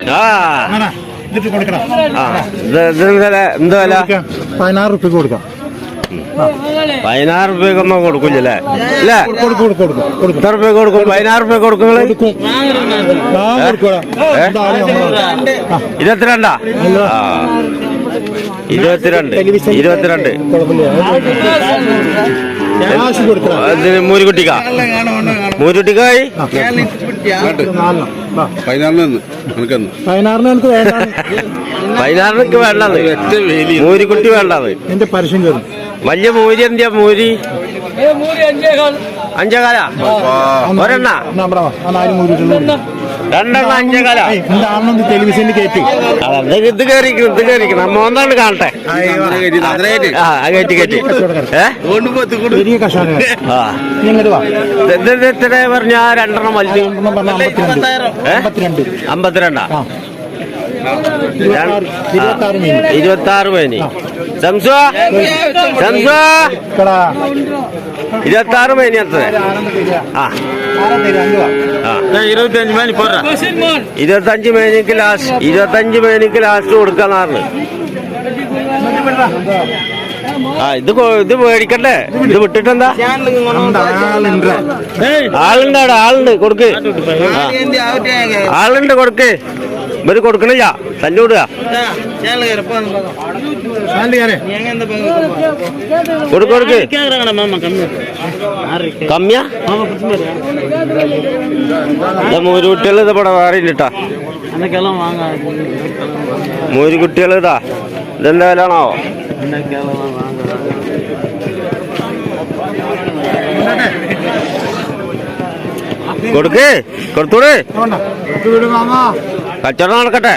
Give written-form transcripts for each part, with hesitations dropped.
ആ ഇതിട്ട് കൊടുക്കണം. എന്താ വില? 16 റുപ്യ കൊടുക്കാം. 16 റുപ്യക്കൊന്നും കൊടുക്കില്ലേ? അല്ലേ? കൊടുക്കും. എത്ര റുപ്യ കൊടുക്കും? 16 റുപ്യ കൊടുക്കും. 22? 22. മൂരിക്കുട്ടിക്കാ? മൂരിക്കുട്ടിക്കായി 16 വേണ്ടത്. മൂരിക്കുട്ടി വേണ്ടത്. എന്റെ പരസ്യം കയറും. വലിയ മൂരി എന്തിയാ? മൂരി 5 ഒരെണ്ണ 2 5 ടെലിവിഷനിൽ കയറ്റി ഇത് കയറിക്കണം. നമ്മ ഒന്നാണ് കാണട്ടെ. കയറ്റി എത്ര പറഞ്ഞ? 2 വലുത് 52. 26 മേനി. സംസു 26 മേനി എത്ര? 25 മേനി പോരാ. 25 മേനിക്ക് ലാസ്റ്റ്. 25 മേനിക്ക് ലാസ്റ്റ് കൊടുക്കാന്നാണ്. ഇത് മേടിക്കണ്ടേ? ഇത് വിട്ടിട്ടെന്താ? ആളുണ്ട് കൊടുക്ക്. ആളുണ്ട് കൊടുക്ക്. ഇവര് കൊടുക്കണില്ല. തല്ലൂടുക. കൊടുക്ക്. കമ്മിയാ? മൂര് കുട്ടികൾ ഇതവിടെ വേറെ ഇല്ലട്ടാ. മൂര് കുട്ടികൾ ഇതാ. ഇതെന്താ വിലാണോ? കൊടുത്തൂടെ. കച്ചവടം നടക്കട്ടെ.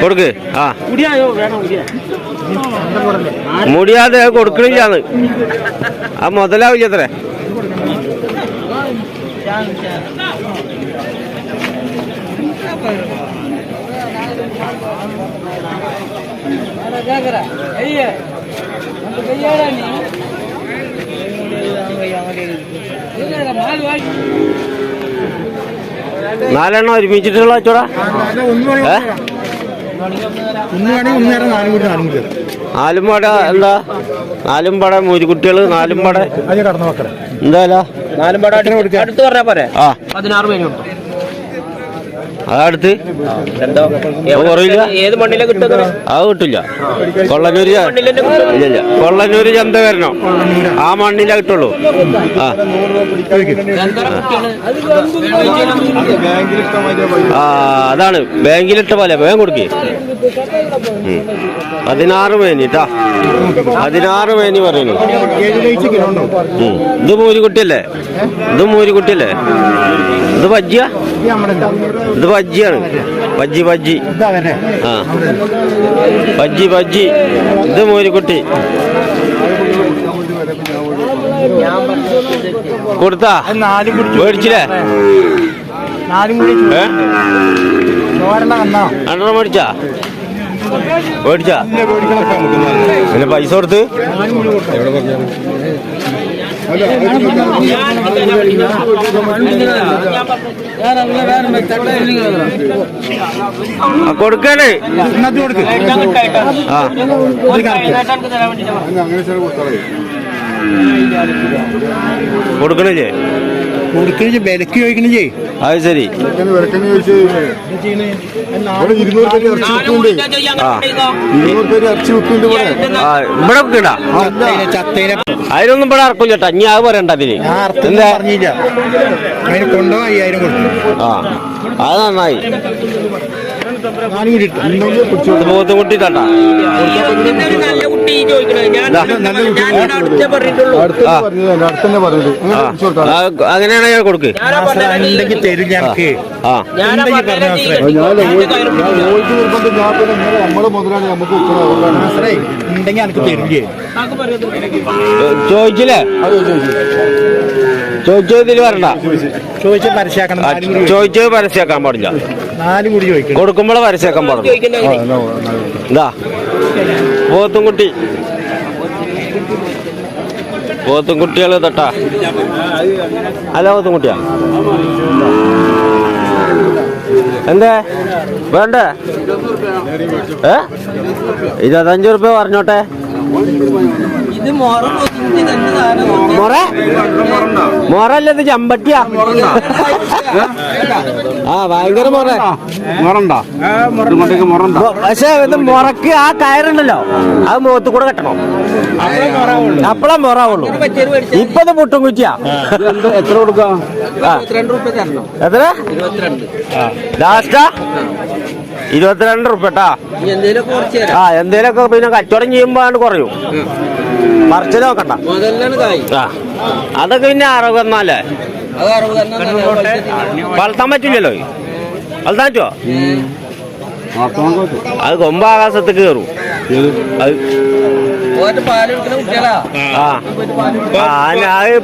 കൊടുക്ക്. മുടിയാതെ കൊടുക്കണില്ലാന്ന്. ആ മുതലാവില്ല അത്രേ. നാലെണ്ണം ഒരുമിച്ചിട്ടുള്ള കച്ചവട? നാലും പട എന്താ? 4 പട മൂരിക്കുട്ടികള്. 4 പട എന്താ? 4 പട അടുത്ത് പറഞ്ഞാ പോരെ? 16 പേര് അതടുത്ത് കുറയില്ല. ഏത് മണ്ണിലെ കിട്ടുന്നത്? അത് കിട്ടില്ല. കൊള്ളന്നൂര് ചന്ത വരണോ? ആ മണ്ണിലേ കിട്ടുള്ളൂ. അതാണ് ബാങ്കിലിട്ട പോലെ. വേഗം കൊടുക്കേ. 16 മേനിട്ടാ. 16 മേനി പറയുന്നു. ഇത് മൂരിക്കുട്ടിയല്ലേ? ഇത് ബജ്ജിയാ? ഇത് ബജ്ജിയാണ്. ബജ്ജി. ബജ്ജി. ഇത് മൂരിക്കുട്ടി. കൊടുത്താ? മേടിച്ചില്ലേ? 2 മേടിച്ചാ? പിന്നെ പൈസ കൊടുത്ത് കൊടുക്കണേ. കൊടുക്കണില്ലേ? വിലക്ക് ചോദിക്കണില്ലേ? അത് ശരി. ഇവിടെ വെക്കണ്ട. അതിനൊന്നും ഇവിടെ ഇറക്കും ചേട്ടാ. ഇനി അത് പറയണ്ട. അതിന് എന്താ? അത് നന്നായി. പോത്തും കുട്ടി തട്ടാ. അങ്ങനെയാണ് ഞാൻ കൊടുക്ക്. ചോദിച്ചില്ലേ? ചോദിച്ചതിൽ വരണ്ട. ചോദിച്ചത് പരസ്യമാക്കാൻ പാടില്ല. കൊടുക്കുമ്പോൾ പരസ്യമാക്കാൻ പാടില്ല. എന്താ? പോത്തും കുട്ടികള് തൊട്ടാ? അല്ല, പോത്തും കുട്ടിയാ. എന്തേ വേണ്ടേ? 25 റുപ്യ പറഞ്ഞോട്ടെ. മൊറല്ലത് ചമ്പട്ടിയാ. ആ ഭയങ്കര പക്ഷെ ഇത് മുറക്ക് ആ കയറുണ്ടല്ലോ അത് മുഖത്ത് കൂടെ കെട്ടണം, അപ്പളാ മൊറാവുള്ളൂ. ഇപ്പത് പുട്ടും കുറ്റിയാ. എത്ര കൊടുക്കാം? എത്ര ലാസ്റ്റാ? 22 റുപ്യ ട്ടാ. ആ എന്തേലൊക്കെ പിന്നെ കച്ചവടം ചെയ്യുമ്പോ കുറയും. മറിച്ച് നോക്കണ്ട. ആ അതൊക്കെ പിന്നെ 64. വളർത്താൻ പറ്റില്ലല്ലോ. വളർത്താൻ പറ്റുമോ? അത് കൊമ്പ് ആകാശത്ത് കയറും. അത്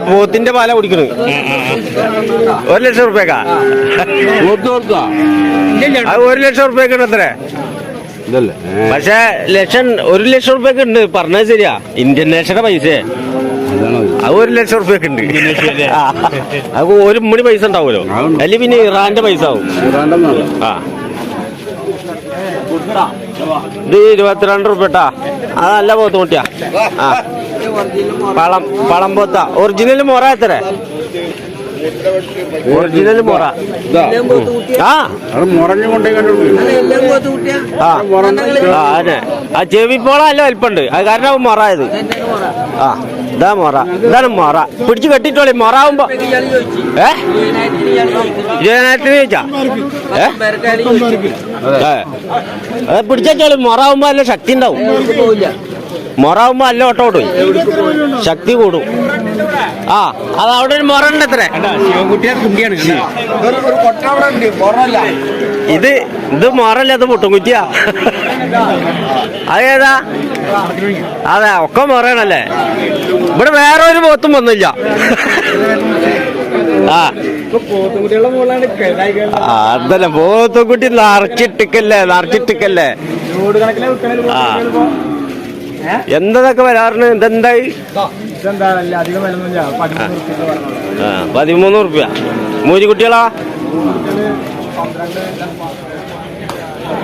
പോത്തിന്റെ പാല കുടിക്കണു. 1 ലക്ഷം റുപ്യക്കാ. അത് 1 ലക്ഷം റുപ്യക്ക് എത്ര? പക്ഷെ 1 ലക്ഷം റുപ്യക്ക് ഉണ്ട്. പറഞ്ഞത് ശരിയാ, ഇന്ത്യൻ നേഷന്റെ പൈസ. അത് 1 ലക്ഷം റുപ്യക്ക് ഉണ്ട്. അത് ഒരു മണി പൈസ ഉണ്ടാവുമല്ലോ. അല്ലെങ്കിൽ പിന്നെ ഇറാന്റെ പൈസ ആവും. ആ ഇത് 22 റുപ്യ ട്ടാ. അത് നല്ല പോത്ത് കുട്ടിയാ. ആ പളം പോത്ത. ഒറിജിനൽ മൊറ എത്ര? ഒറിജിനൽ മൊറ. ആ അതെ. ആ ചെവിപ്പോള നല്ല വലിപ്പുണ്ട്. അത് കാരണം മൊറായത്. ആ ഇതാ മൊറ. ഇതാണ് മൊറ. പിടിച്ച് കെട്ടിട്ടോളി. മൊറാവുമ്പോ 20,000 ചോദിച്ചാ? അത് പിടിച്ചോളി. മൊറാവുമ്പോ നല്ല ശക്തി ഉണ്ടാവും. മൊറാവുമ്പോ നല്ല ഓട്ടം ഓടും, ശക്തി കൂടും. ആ അത് അവിടെ ഒരു മൊറ ഉണ്ട്. എത്ര? ഇത് മൊറല്ല, അത് മുട്ടുംകുറ്റിയാ. അതേതാ? അതെ ഒക്കെ മൊറയാണല്ലേ. ഇവിടെ വേറെ ഒരു പോത്തും വന്നില്ല. ആ അതല്ല പോത്തുംകുട്ടി നിറച്ചിട്ടിക്കല്ലേ. ആ എന്തൊക്കെ വരാറുണ്ട്? ഇതെന്തായി? 13 റുപ്യ. മൂരിക്കുട്ടികളാ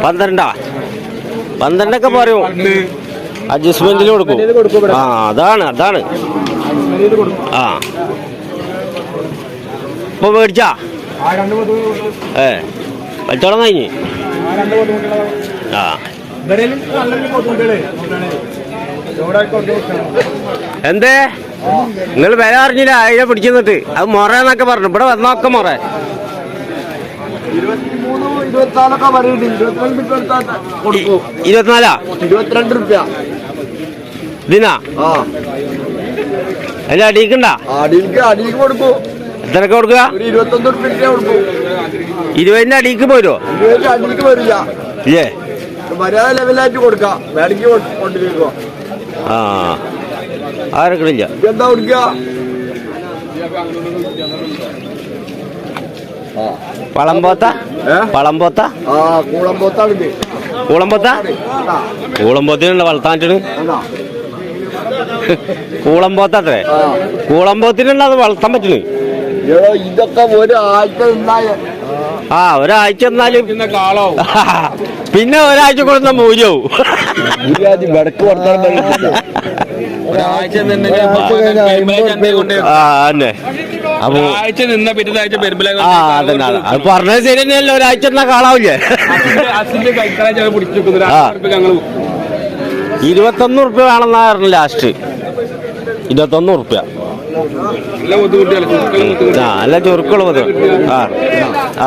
12. 12 പറയും. അഡ്ജസ്റ്റ്മെന്റിൽ കൊടുക്കും. ആ അതാണ്. ആ ഇപ്പൊ മേടിച്ചാ? കച്ചവടം കഴിഞ്ഞ്. ആ എന്തേ നിങ്ങൾ വില അറിഞ്ഞില്ല? അതിനെ പിടിച്ചിട്ട് അത് മൊറന്നൊക്കെ പറഞ്ഞു. ഇവിടെ വന്നൊക്കെ മൊറ. 24 22 റുപ്യ ഇതിനാ? അതിന്റെ അടിക്കണ്ട? അടിക്ക് കൊടുക്കൂ. എത്രയൊക്കെ കൊടുക്കുക? 21 റുപ്യ കൊടുക്കൂ. 20ന്റെ അടിക്ക് പോരോ? 20 അടിക്ക് വരില്ല. ഇല്ലേ? മര്യാദ ലെവലായിട്ട് കൊടുക്കാം. വേണമെങ്കിൽ കൊണ്ടിരിക്കുക. ആ ആരൊക്കില്ല. എന്താ കൊടുക്കുക? വളമ്പോത്ത. ആ കൂളമ്പോത്താണ്. കൂളമ്പോത്തിനുള്ള വളർത്താൻ കൂളമ്പോത്ത. അത്രേ കൂളമ്പോത്തിനുള്ള അത് വളർത്താൻ പറ്റണു. ഇതൊക്കെ ഒരാഴ്ച ആ ഒരാഴ്ച എന്നാലും പിന്നെ ഒരാഴ്ച കൊടുത്ത മൂല്യവും. വിടക്ക് കൊടുത്താൽ അപ്പൊ അത് പറഞ്ഞത് ശരി തന്നെയല്ലോ. ഒരാഴ്ച എന്നാ കാളാവില്ലേ? 21 റുപ്യ വേണമെന്നാ പറഞ്ഞു ലാസ്റ്റ്. 21 റുപ്യ. നല്ല ചുരുക്കുള്ള മതി. ആ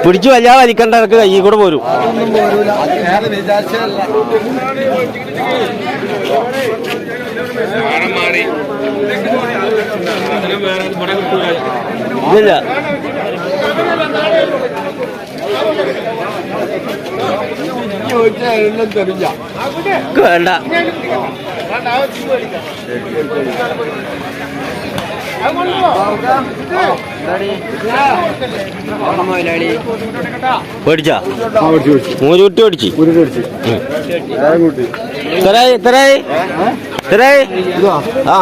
പിടിച്ചു വല്ലാതെ വലിക്കണ്ട. ഇടക്ക് കൈ കൂടെ പോരും. ഇല്ല വേണ്ട. പേടിച്ചാ? മൂരുകുട്ടി പേടിച്ച്. എത്രയായി? ആ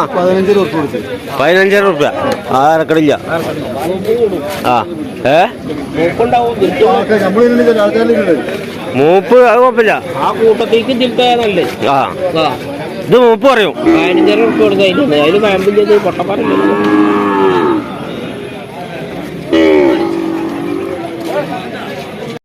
15 റുപ്യ. ആ ഇറക്കണില്ല ആ മൂപ്പ് അത് കുഴപ്പമില്ല ആ കൂട്ടത്തേക്ക് ഇതിലത്തെ നല്ലത് ആ ഇത് മൂപ്പ് പറയും 15 കൊടുക്കുക അതിന് പാമ്പും ചെയ്ത് പൊട്ടപ്പാറ